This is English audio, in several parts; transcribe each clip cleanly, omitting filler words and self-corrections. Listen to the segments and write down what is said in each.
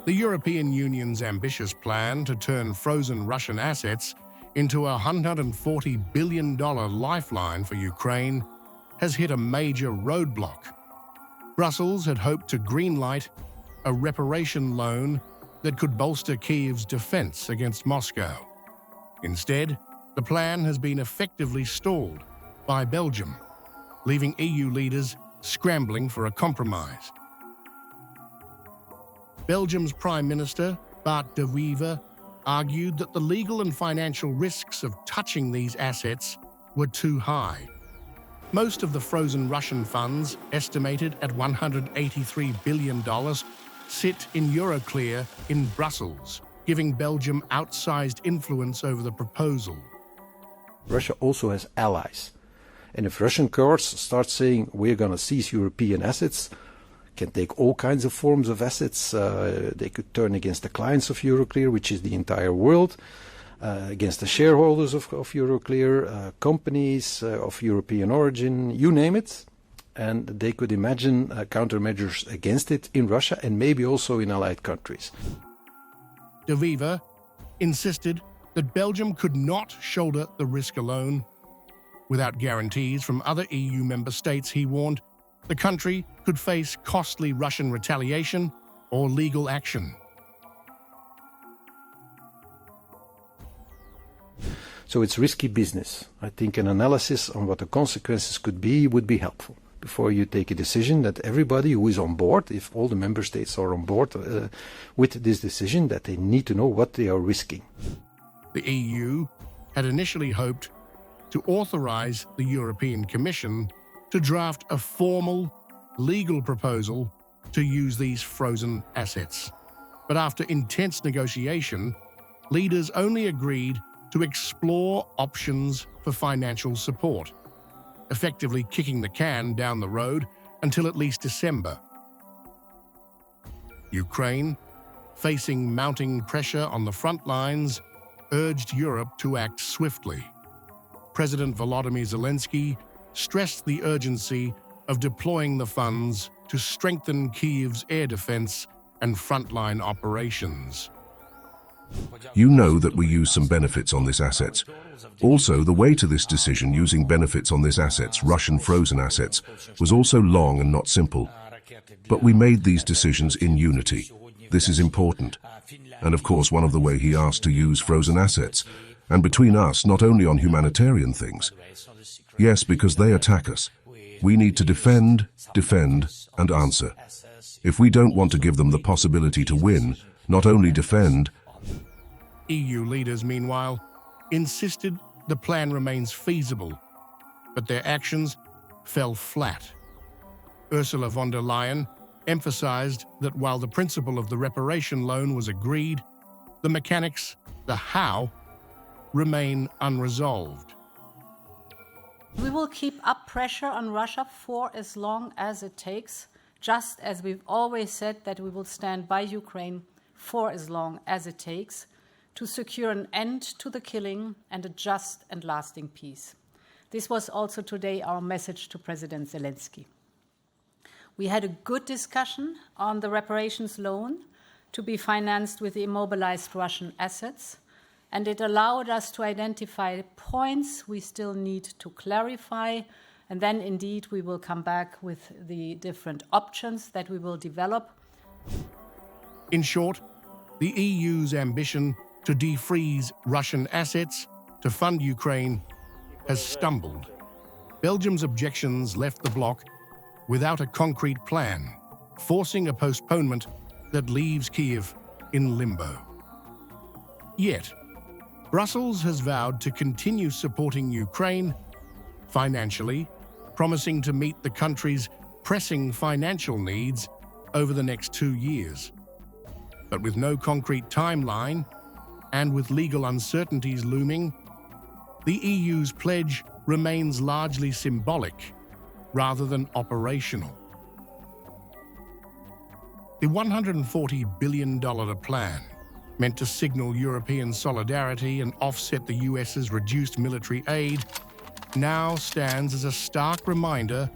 The European Union's ambitious plan to turn frozen Russian assets into a $140 billion lifeline for Ukraine has hit a major roadblock. Brussels had hoped to greenlight a reparation loan that could bolster Kyiv's defense against Moscow. Instead, the plan has been effectively stalled by Belgium, leaving EU leaders scrambling for a compromise. Belgium's Prime Minister, Bart de Wever, argued that the legal and financial risks of touching these assets were too high. Most of the frozen Russian funds, estimated at $183 billion, sit in Euroclear in Brussels, giving Belgium outsized influence over the proposal. Russia also has allies. And if Russian courts start saying we're going to seize European assets, can take all kinds of forms of assets. They could turn against the clients of Euroclear, which is the entire world, against the shareholders of Euroclear, companies of European origin, you name it. And they could imagine countermeasures against it in Russia and maybe also in allied countries. De Wever insisted that Belgium could not shoulder the risk alone. Without guarantees from other EU member states, he warned, the country could face costly Russian retaliation or legal action. So it's risky business. I think an analysis on what the consequences could be would be helpful before you take a decision, that everybody who is on board, if all the member states are on board with this decision, that they need to know what they are risking. The EU had initially hoped to authorize the European Commission to draft a formal legal proposal to use these frozen assets. But after intense negotiation, leaders only agreed to explore options for financial support, effectively kicking the can down the road until at least December. Ukraine, facing mounting pressure on the front lines, urged Europe to act swiftly. President Volodymyr Zelensky stressed the urgency of deploying the funds to strengthen Kyiv's air defense and frontline operations. You know that we use some benefits on these assets. Also, the way to this decision using benefits on these assets, Russian frozen assets, was also long and not simple. But we made these decisions in unity. This is important. And of course, one of the way he asked to use frozen assets, and between us, not only on humanitarian things. Yes, because they attack us. We need to defend, and answer. If we don't want to give them the possibility to win, not only defend. EU leaders, meanwhile, insisted the plan remains feasible, but their actions fell flat. Ursula von der Leyen emphasized that while the principle of the reparation loan was agreed, the mechanics, the how, remain unresolved. We will keep up pressure on Russia for as long as it takes, just as we've always said that we will stand by Ukraine for as long as it takes to secure an end to the killing and a just and lasting peace. This was also today our message to President Zelensky. We had a good discussion on the reparations loan to be financed with the immobilized Russian assets, and it allowed us to identify points we still need to clarify, and then indeed we will come back with the different options that we will develop. In short, the EU's ambition to defreeze Russian assets to fund Ukraine has stumbled. Belgium's objections left the bloc without a concrete plan, forcing a postponement that leaves Kyiv in limbo. Yet, Brussels has vowed to continue supporting Ukraine financially, promising to meet the country's pressing financial needs over the next 2 years. But with no concrete timeline and with legal uncertainties looming, the EU's pledge remains largely symbolic rather than operational. The $140 billion plan, meant to signal European solidarity and offset the US's reduced military aid, now stands as a stark reminder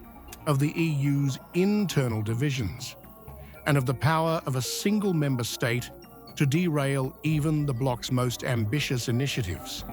of the EU's internal divisions. and of the power of a single member state to derail even the bloc's most ambitious initiatives.